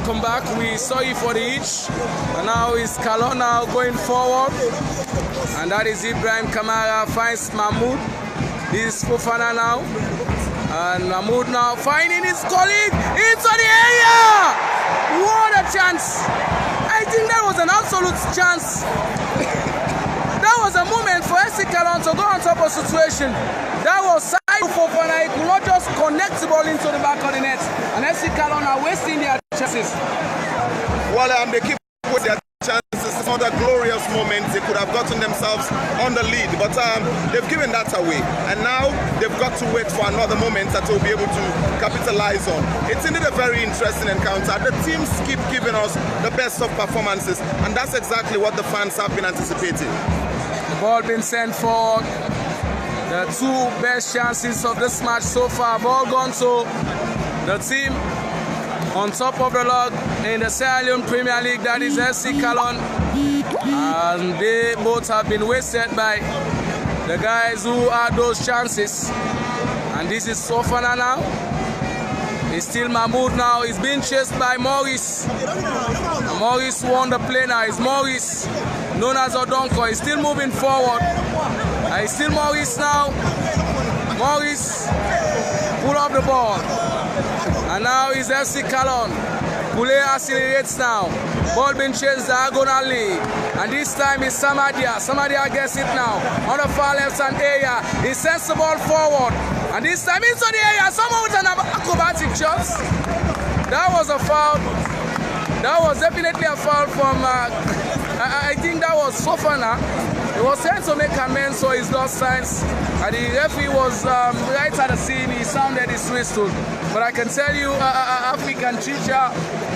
welcome back. We saw you for the hitch. And now is Kallon now going forward. And that is Ibrahim Kamara finds Mahmoud. This is Fofana now. And Mahmoud now finding his colleague into the area. What a chance. I think that was an absolute chance. That was a moment for FC Kallon to go on top of the situation. That was side Fofana. He could not just connect the ball into the back of the net. And FC Kallon are wasting their chances. Well, they keep with their chances. It's not a glorious moment. They could have gotten themselves on the lead, but they've given that away. And now they've got to wait for another moment that they'll be able to capitalize on. It's indeed a very interesting encounter. The teams keep giving us the best of performances, and that's exactly what the fans have been anticipating. The ball been sent forward. The two best chances of this match so far have all gone to the team on top of the log in the Sierra Leone Premier League, that is FC Kallon. And they both have been wasted by the guys who had those chances. And this is Fofana now. It's still Mahmoud now. He's being chased by Maurice. And Maurice won the play now. It's Maurice, known as Odonko. He's still moving forward. It's still Maurice now. Maurice pull up the ball. And now is FC Kallon. Kule accelerates now. Ball being chased diagonally. And this time is Samadia. Samadia gets it now. On the far left hand area. He sends the ball forward. And this time into the area. Someone with an acrobatic shot. That was a foul. That was definitely a foul from, I think that was Fofana. He was sent to make amends for his lost signs. And the referee was right at the scene. He sounded his whistle. But I can tell you, African teacher,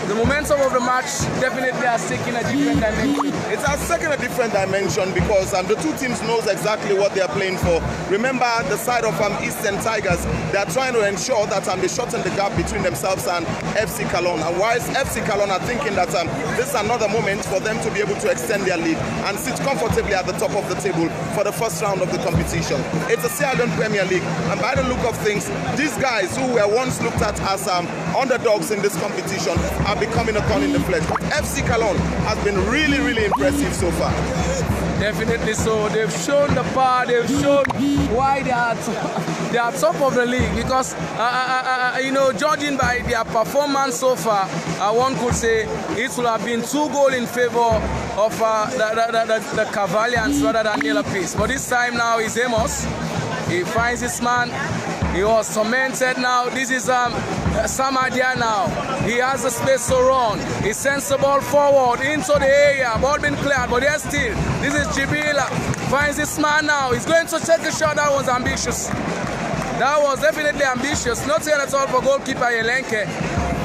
the momentum of the match definitely has taken a different dimension. It has taken a different dimension because the two teams knows exactly what they are playing for. Remember, the side of Eastern Tigers, they are trying to ensure that they shorten the gap between themselves and FC Kallon. And whilst FC Kallon are thinking that this is another moment for them to be able to extend their lead and sit comfortably at the top of the table for the first round of the competition. It's a Sierra Leone Premier League, and by the look of things, these guys who were once looked at as underdogs in this competition are becoming a thorn in the flesh. FC Kallon has been really, really impressive so far. Definitely so. They've shown the power. They've shown why they are top of the league. Because you know, judging by their performance so far, one could say it will have been 2 goals in favor of the Cavaliers rather than Nila Peace. But this time now is Amos. He finds his man. He was tormented now. This is Samadia now. He has the space to run. He sends the ball forward into the area. Ball been cleared, but there's still. This is Jibila. Finds his man now. He's going to take a shot. That was ambitious. That was definitely ambitious. Not here at all for goalkeeper Yelenke.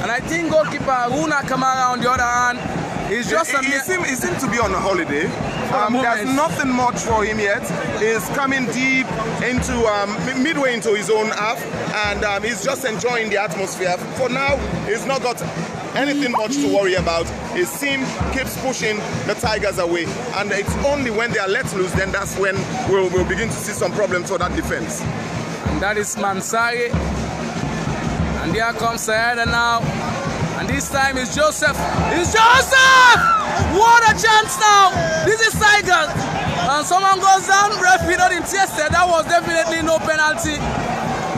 And I think goalkeeper Aruna Kamara on the other hand is just he seemed to be on a holiday. There's nothing much for him yet. He's coming deep into midway into his own half, and he's just enjoying the atmosphere. For now, he's not got anything much to worry about. His team keeps pushing the Tigers away, and it's only when they are let loose then that's when we'll begin to see some problems for that defense. And that is Mansari. And here comes the header now. And this time it's Joseph. It's Joseph! What a chance now! This is Tigers. And someone goes down. Referee not interested. That was definitely no penalty.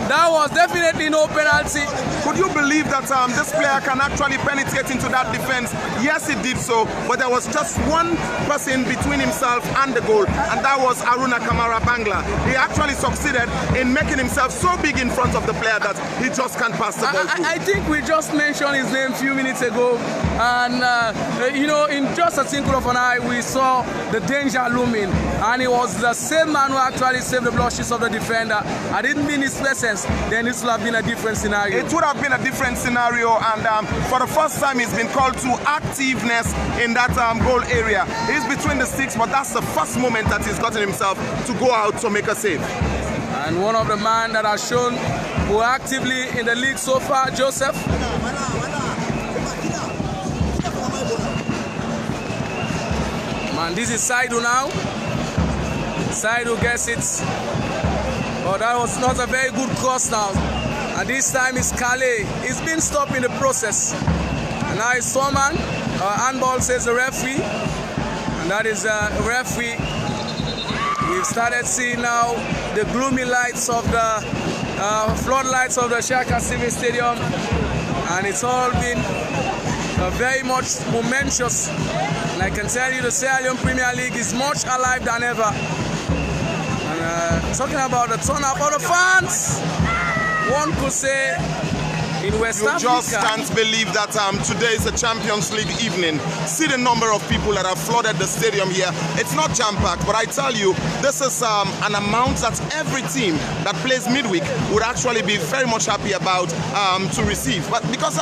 That was definitely no penalty. Could you believe that this player can actually penetrate into that defense? Yes, he did so, but there was just one person between himself and the goal, and that was Aruna Kamara Bangla. He actually succeeded in making himself so big in front of the player that he just can't pass the ball through. I think we just mentioned his name a few minutes ago, and you know, in just a twinkle of an eye, we saw the danger looming, and it was the same man who actually saved the blushes of the defender. I didn't mean his presence. Then it would have been a different scenario. It would have been a different scenario, and for the first time he's been called to activeness in that goal area. He's between the sticks, but that's the first moment that he's gotten himself to go out to make a save. And one of the men that has shown proactively in the league so far, Joseph. Man, this is Saidu now. Saidu gets it. But that was not a very good cross now. And this time it's Kallon. He's been stopped in the process. And now it's Storman. Handball says the referee. And that is the referee. We've started seeing now the gloomy lights of the floodlights of the Shaka Civil Stadium. And it's all been very much momentous. And I can tell you the Sierra Leone Premier League is much alive than ever. And talking about the turnout of the fans, one could say in West Africa. You just can't believe that today is a Champions League evening. See the number of people that have flooded the stadium here. It's not jam-packed, but I tell you, this is an amount that every team that plays midweek would actually be very much happy about to receive. But because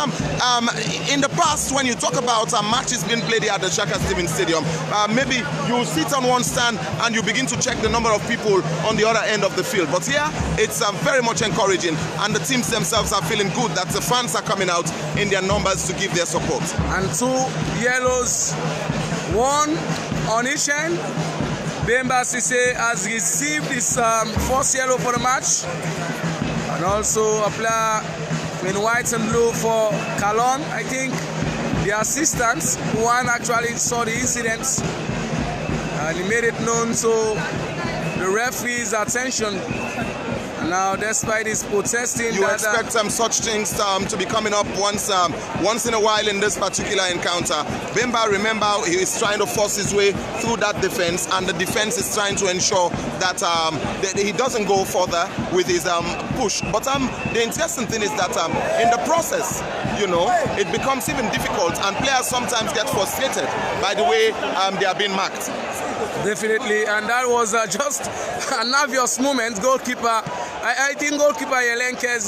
in the past, when you talk about matches being played here at the Shaka Stevens Stadium, maybe you sit on one stand and you begin to check the number of people on the other end of the field. But here, it's very much encouraging, and the teams themselves are feeling good that the fans are coming out in their numbers to give their support. And 2 yellows, 1 on each end. Bemba Sise has received his first yellow for the match. And also a player in white and blue for Kallon. I think the assistants, one actually saw the incident and he made it known to the referee's attention. Now, despite his protesting, you expect such things to be coming up once in a while in this particular encounter. Bemba, remember, he is trying to force his way through that defense, and the defense is trying to ensure that, that he doesn't go further with his push. But the interesting thing is that in the process, you know, it becomes even difficult, and players sometimes get frustrated by the way they are being marked. Definitely, and that was just an obvious moment. Goalkeeper, I think goalkeeper Yelenke's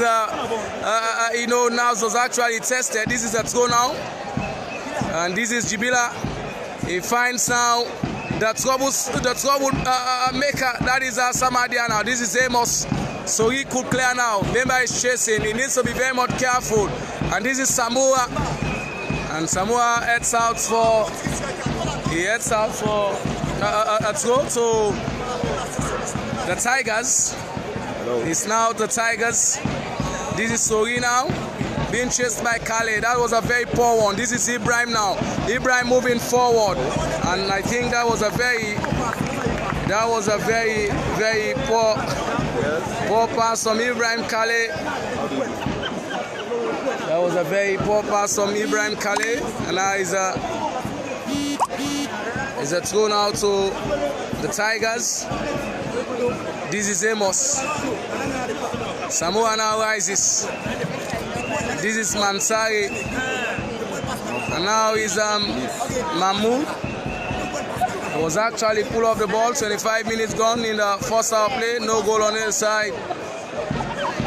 nose was actually tested. This is a throw now, and this is Jibila. He finds now the trouble maker. That is Samadia now. This is Amos, so he could clear now. Bemba is chasing. He needs to be very much careful. And this is Samoa, and Samoa heads out for a throw to the Tigers. It's now the Tigers. This is Sori now, being chased by Kallon. That was a very poor one. This is Ibrahim now. Ibrahim moving forward, and I think that was a very poor pass from Ibrahim Kallon. That was a very poor pass from Ibrahim Kallon, and now is a throw now to the Tigers. This is Amos. Samoa now rises. This is Mansari. And now is Mahmoud. It was actually pull off the ball. 25 minutes gone in the first hour play. No goal on either side.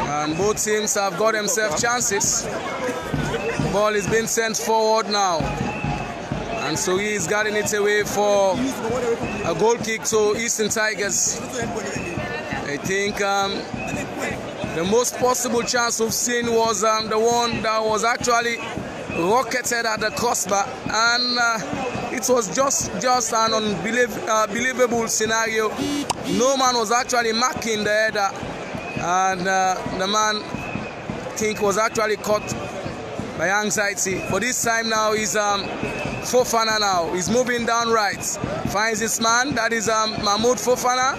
And both teams have got themselves chances. The ball is being sent forward now. And so he's getting it away for a goal kick to Eastern Tigers. I think the most possible chance we've seen was the one that was actually rocketed at the crossbar, and it was just an unbelievable scenario. No man was actually marking the header, and the man, I think, was actually caught by anxiety. But this time now is Fofana now. He's moving down right. Finds his man. That is Mahmoud Fofana.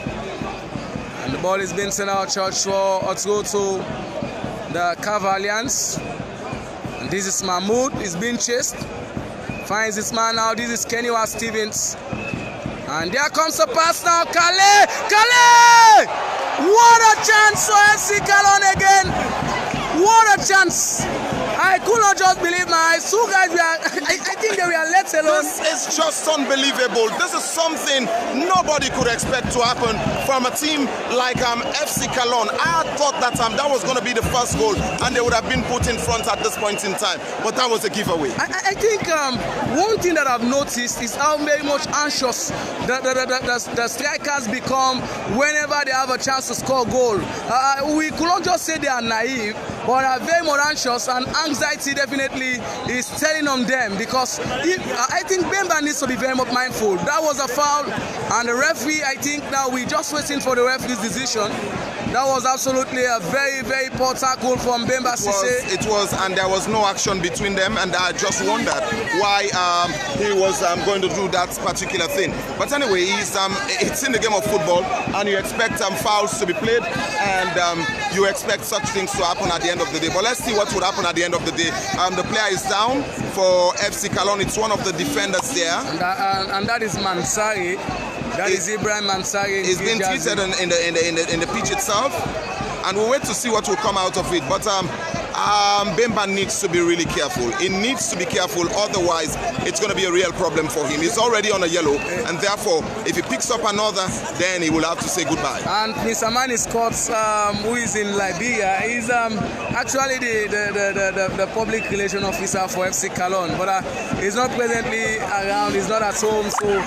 And the ball is being sent out church for a throw to the Cavaliers. And this is Mahmoud. He's being chased. Finds his man now. This is Kennywa Stevens. And there comes a pass now. Kallon! Kallon! What a chance for FC Kallon again! What a chance! I could not just believe my eyes. Two guys were, I think they were let alone. This is just unbelievable. This is something nobody could expect to happen from a team like FC Kallon. I had thought that that was going to be the first goal and they would have been put in front at this point in time. But that was a giveaway. I think one thing that I've noticed is how very much anxious the strikers become whenever they have a chance to score a goal. We could not just say they are naive, but are very more anxious, and anxiety definitely is telling on them, because I think Bemba needs to be very much mindful. That was a foul, and the referee, I think now we're just waiting for the referee's decision. That was absolutely a very, very poor tackle from Bemba Cisse. It was, and there was no action between them, and I just wondered why he was going to do that particular thing. But anyway, it's in the game of football, and you expect fouls to be played, and you expect such things to happen at the end of the day. But let's see what would happen at the end of the day. The player is down for FC Kallon. It's one of the defenders there. And that is Mansari. That is Ibrahim Mansari. He's been treated in the pitch itself, and we'll wait to see what will come out of it. But Bemba needs to be really careful. He needs to be careful, otherwise it's going to be a real problem for him. He's already on a yellow, and therefore if he picks up another, then he will have to say goodbye. And Mr. Manny Scott, who is in Liberia, is actually the public relation officer for FC Kallon, but he's not presently around. He's not at home, so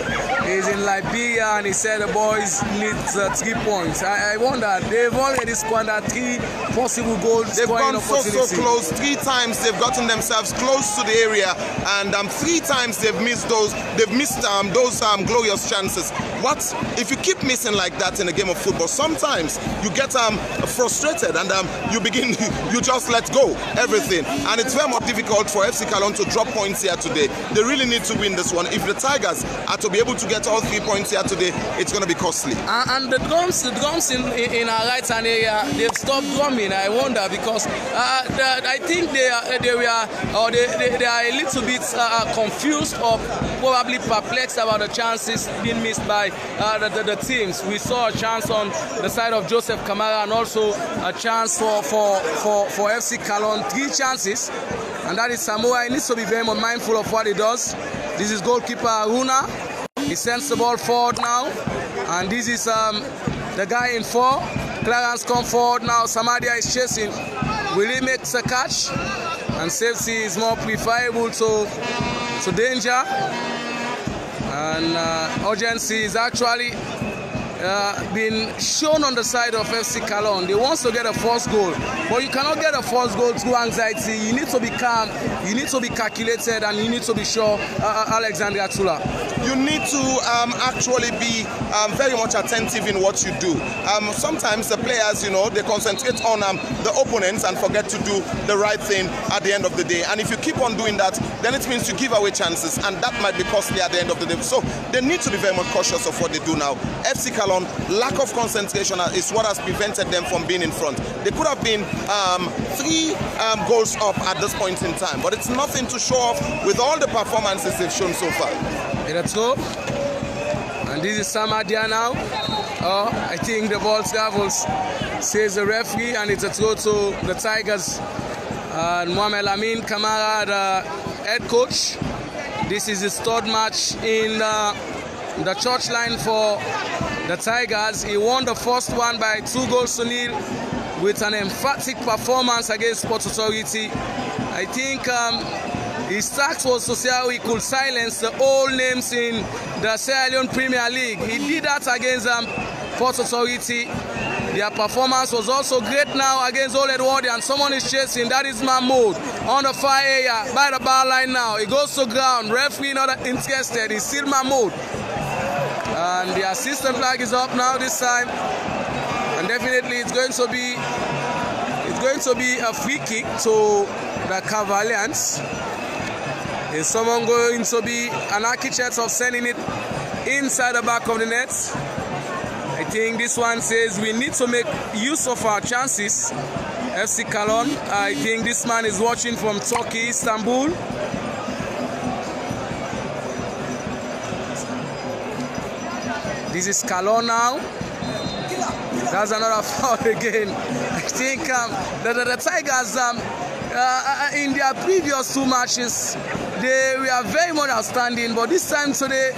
he's in Liberia, and he said the boys need 3 points. I wonder, they've already squandered 3 possible goals. They've gone so close. 3 times they've gotten themselves close to the area, and 3 times they've missed those glorious chances. What if you keep missing like that in a game of football? Sometimes you get frustrated, and you just let go everything, and it's very much difficult for FC Kallon to drop points here today. They really need to win this one. If the Tigers are to be able to get all 3 points here today, it's going to be costly. And the drums in our right hand area, they've stopped drumming. I wonder, because I think they are a little bit confused or probably perplexed about the chances being missed by the teams. We saw a chance on the side of Joseph Kamara, and also a chance for FC Kallon. 3 chances, and that is Samoa. He needs to be very mindful of what he does. This is goalkeeper Aruna. He sends the ball forward now, and this is the guy in 4. Clarence come forward now. Samadia is chasing. Will he make the catch? And safety is more preferable to danger. And urgency is actually been shown on the side of FC Kallon. They want to get a first goal, but you cannot get a first goal through anxiety. You need to be calm, you need to be calculated, and you need to be sure. Alexander Tula, you need to actually be very much attentive in what you do. Sometimes the players, they concentrate on the opponents and forget to do the right thing at the end of the day. And if you keep on doing that, then it means you give away chances, and that might be costly at the end of the day. So they need to be very much cautious of what they do now. FC Kallon, lack of concentration is what has prevented them from being in front. They could have been 3 goals up at this point in time, but it's nothing to show off with all the performances they've shown so far. Let's go. And this is Samadia now. I think the ball travels, says the referee, and it's a throw to the Tigers. Mohamed Amin Kamara, the head coach. This is his 3rd match in the church line for the Tigers. He won the first one by 2 goals to 0 with an emphatic performance against Port Authority. I think his task was to see how he could silence the old names in the Sierra Leone Premier League. He did that against Port Authority. Their performance was also great now against Old Edward, and someone is chasing. That is Mahmoud on the far area by the bar line now. He goes to ground. Referee not interested. He's still Mahmoud. And the assistant flag is up now this time, and definitely it's going to be a free kick to the Cavaliers. Is someone going to be an architect of sending it inside the back of the net? I think this one says we need to make use of our chances. FC Kallon, I think this man is watching from Turkey, Istanbul. This is Kallon now. That's another foul again. I think the Tigers, in their previous 2 matches, they were very much outstanding, but this time today,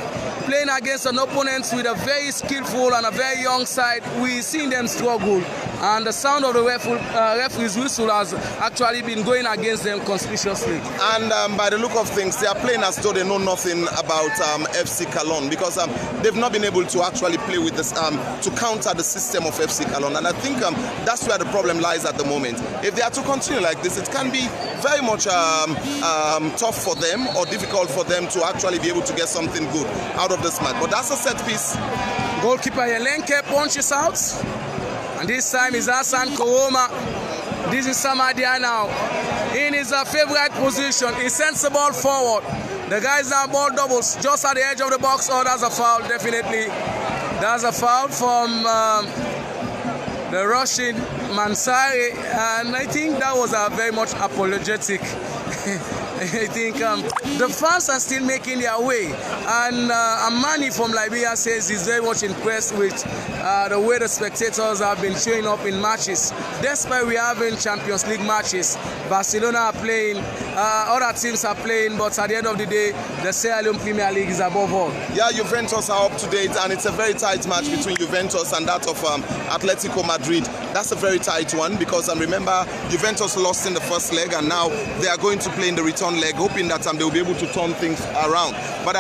playing against an opponent with a very skillful and a very young side, we've seen them struggle. And the sound of the referee's whistle has actually been going against them conspicuously. And by the look of things, they are playing as though they know nothing about FC Kallon, because they've not been able to actually play with this to counter the system of FC Kallon. And I think that's where the problem lies at the moment. If they are to continue like this, it can be very much tough for them, or difficult for them to actually be able to get something good out of this match. But that's a set piece. Goalkeeper Yelenke punches out. And And this time is Hassan Koroma. This is Samadia now. In his favorite position. He sends the ball forward. The guys now ball doubles just at the edge of the box. Oh, that's a foul, definitely. That's a foul from the Russian Mansari. And I think that was very much apologetic. I think the fans are still making their way, and Amani from Liberia says he's very much impressed with the way the spectators have been showing up in matches. Despite we having Champions League matches, Barcelona are playing, other teams are playing, but at the end of the day, the Sierra Leone Premier League is above all. Yeah, Juventus are up to date, and it's a very tight match between Juventus and that of Atletico Madrid. That's a very tight one because remember, Juventus lost in the first leg, and now they are going to play in the return leg, hoping that they will be able to turn things around. But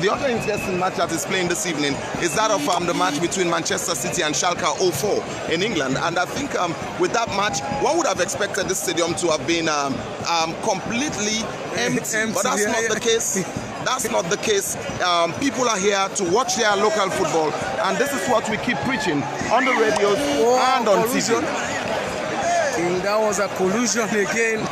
the other interesting match that is playing this evening is that of the match between Manchester City and Schalke 04 in England. And I think with that match, one would have expected this stadium to have been completely empty. But that's not the case. That's not the case. People are here to watch their local football, and this is what we keep preaching on the radios and on TV. I think that was a collusion again.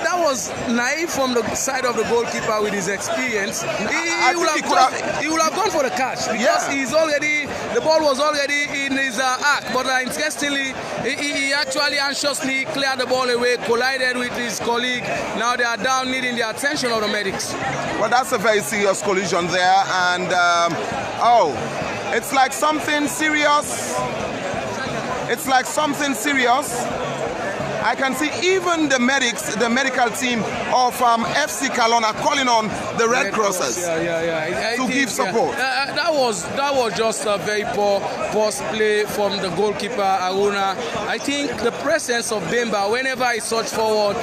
That was naive from the side of the goalkeeper with his experience. He would have gone for the catch because the ball was already in his arc. But interestingly, he actually anxiously cleared the ball away, collided with his colleague. Now they are down, needing the attention of the medics. Well, that's a very serious collision there, and it's like something serious. It's like something serious. I can see even the medics, the medical team of FC Kallon are calling on the Red Crosses to give support. That was just a very poor play from the goalkeeper Aruna. I think the presence of Bemba, whenever he surged forward,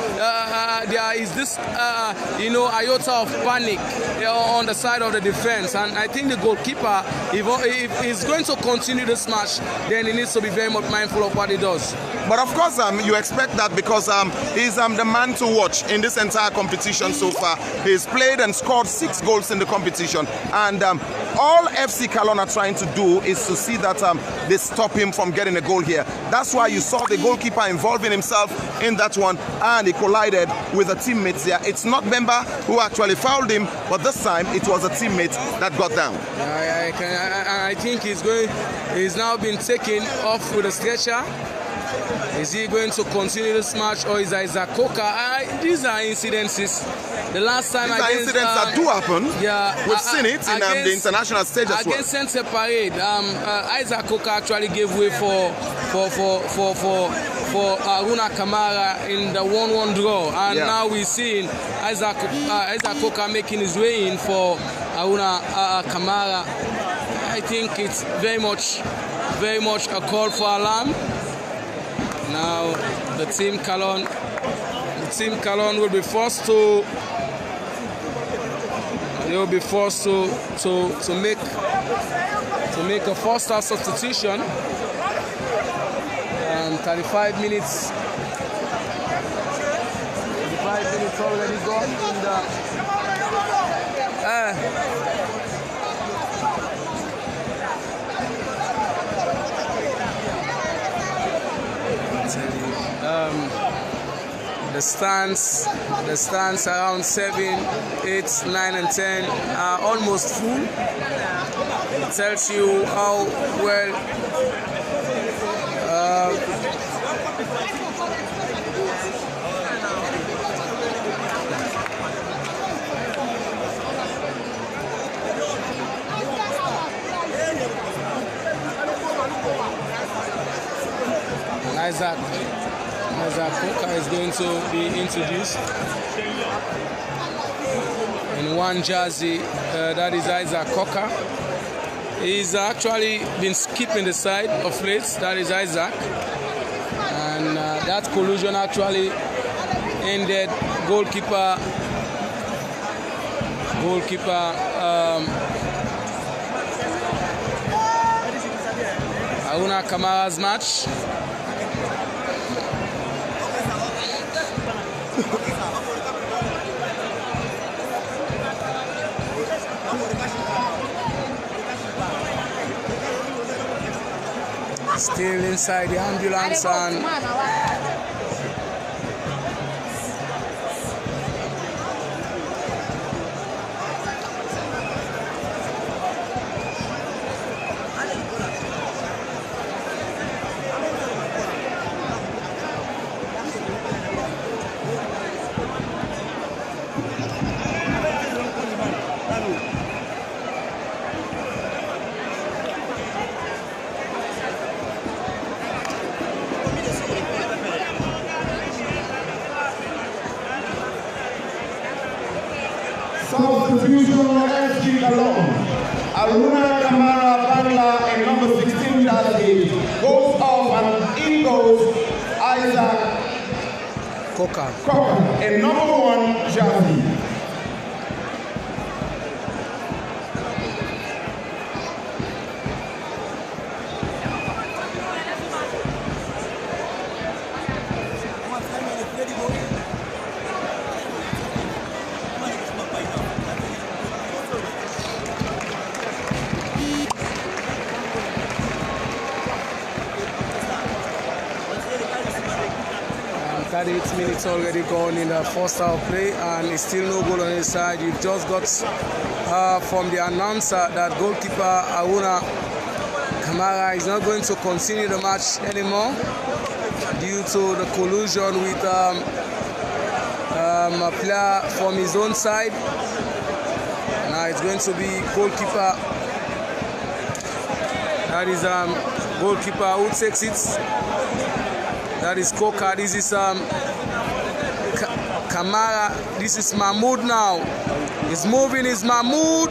there is this iota of panic on the side of the defense, and I think the goalkeeper, if he's going to continue this match, then he needs to be very much mindful of what he does. But of course, you expect that because he's the man to watch in this entire competition so far. He's played and scored 6 goals in the competition, and all FC Kallon are trying to do is to see that they stop him from getting a goal here. That's why you saw the goalkeeper involving himself in that one, and he collided with a teammate there. It's not Bemba who actually fouled him, but this time it was a teammate that got down. I think he's now been taken off with a stretcher. Is he going to continue this match, or is Isaac Coca? These are incidences. The last time these are incidents that do happen. Yeah, we've seen it in the international stage as well. Against Centre Parade, Isaac Coca actually gave way for Aruna Kamara in the 1-1 draw, and now we're seeing Isaac Coca making his way in for Aruna Kamara. I think it's very much a call for alarm. Now the team Kallon will be forced to make a first half substitution. 35 minutes already gone in the the stands around 7, 8, 9 and 10 are almost full. It tells you how well Isaac Coca is going to be introduced in one jersey. That is Isaac Coca. He's actually been skipping the side of late. That is Isaac, and that collusion actually ended goalkeeper Aruna Kamara's match. Still in inside the ambulance and Substitution FC Kallon. Aruna Kamara Bangla and number 16 jersey goes off and in goes Isaac Coca and number 1 jersey. That 8 minutes already gone in the first half play, and it's still no goal on his side. You've just got from the announcer that goalkeeper Aruna Kamara is not going to continue the match anymore due to the collusion with a player from his own side. Now it's going to be goalkeeper. That is goalkeeper who takes it. That is Coca. This is Kamara. This is Mahmoud now. He's moving. Is Mahmoud.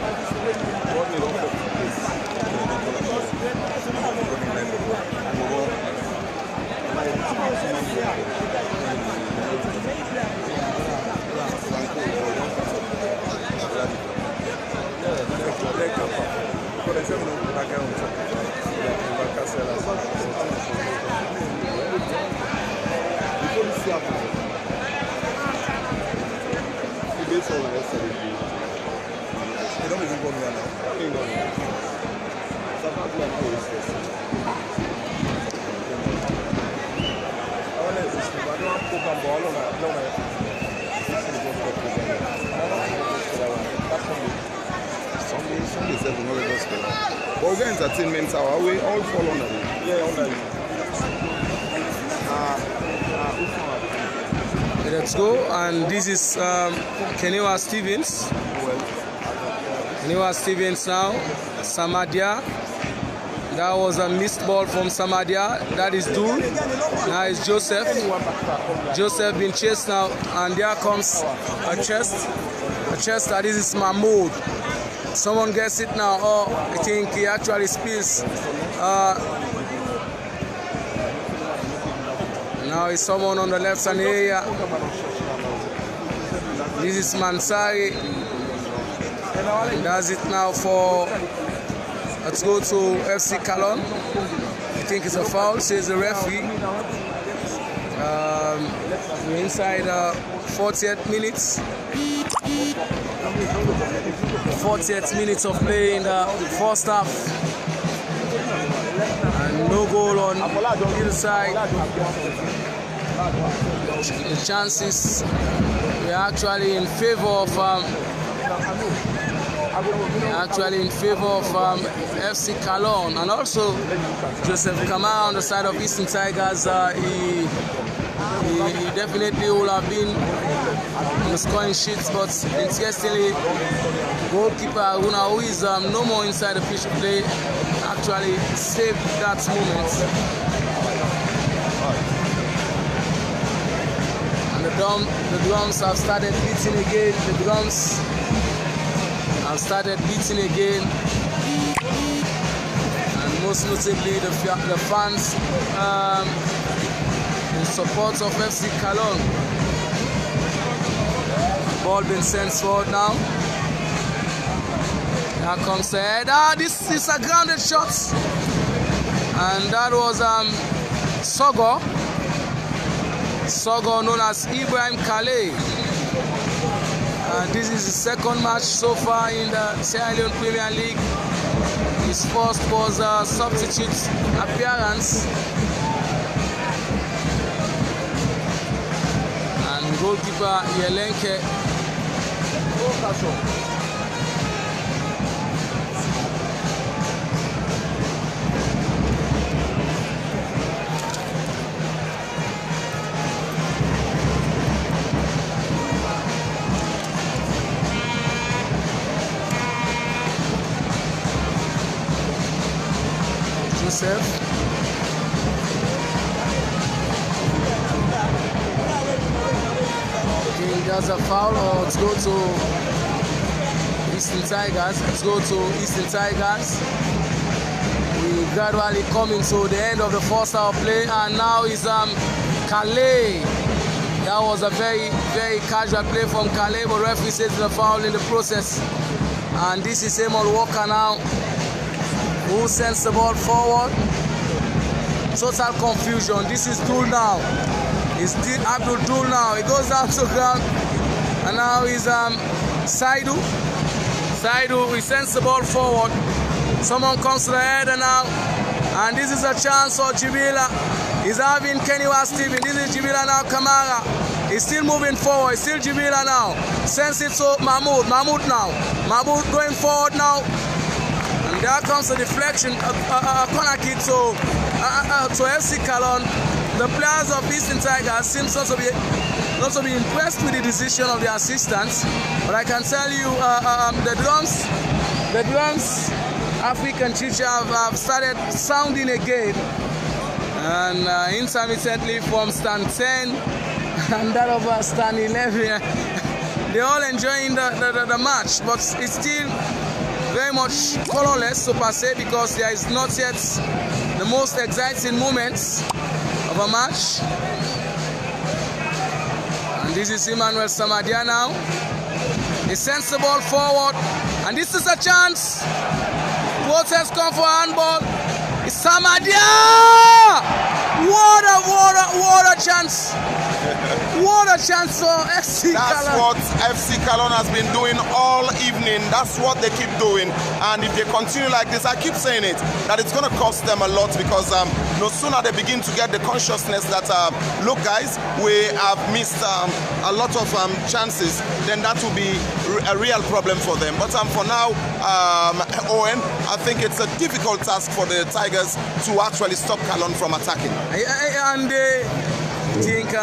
Entertainment hour, we all follow on it. Let's go. And this is Keniwa Stevens. Keniwa Stevens now. Samadia. That was a missed ball from Samadia. That is Dur. Now it's Joseph. Joseph being chased now, and there comes a chest. A chest. That is Mahmoud. Someone gets it now. Oh, I think he actually spills. Now it's someone on the left hand area. This is Mansari. He does it now for. Let's go to FC Kallon. I think it's a foul, says the referee. We're inside 48 minutes. 48 minutes of play in the first half, and no goal on either side. The chances were actually in favor of FC Kallon, and also Joseph Kamara on the side of Eastern Tigers. He definitely would have been on the scoring sheets, but interestingly, goalkeeper Aruna, who is no more inside the pitch to play, actually saved that moment. And the drums have started beating again. The drums have started beating again. And most notably, the fans in support of FC Kallon. Ball being sent forward now. Here comes the header. This is a grounded shot, and that was Sogo, known as Ibrahim Kale. This is his second match so far in the Sierra Leone Premier League. His first was a substitute appearance. goalkeeper Leone. Joseph. He does a foul, or let's go to Eastern Tigers. Let's go to Eastern Tigers. We gradually coming to the end of the first hour play, and now is Kallon. That was a very, very casual play from Kallon, but referee says the foul in the process. And this is Emil Walker now, who sends the ball forward. Total confusion. This is Dul now. It's Abdul Dul now. He goes down to ground, and now he's Saidu. Saidu, he sends the ball forward. Someone comes to the header now, and this is a chance for Jibila. He's having Kennywa Steven. This is Jibila now. Kamara. He's still moving forward. It's still Jibila now. Sends it to Mahmoud. Mahmoud now. Mahmoud going forward now. And there comes a deflection, a corner kick to FC Kallon. The players of Eastern Tigers seem not to be impressed with the decision of the assistants. But I can tell you, the drums African teacher have started sounding again, and intermittently from stand 10 and that of stand 11. They're all enjoying the match, but it's still very much colorless, so per se, because there is not yet the most exciting moments of a match. And this is Emmanuel Samadia now. He sends the ball forward, and this is a chance. Voters come for handball. It's Samadia! What a chance! What a chance for FC Kallon. That's what FC Kallon has been doing all evening. That's what they keep doing. And if they continue like this, I keep saying it, that it's going to cost them a lot, because no sooner they begin to get the consciousness that, look guys, we have missed a lot of chances, then that will be a real problem for them. But for now, Owen, I think it's a difficult task for the Tigers to actually stop Kallon from attacking. And they think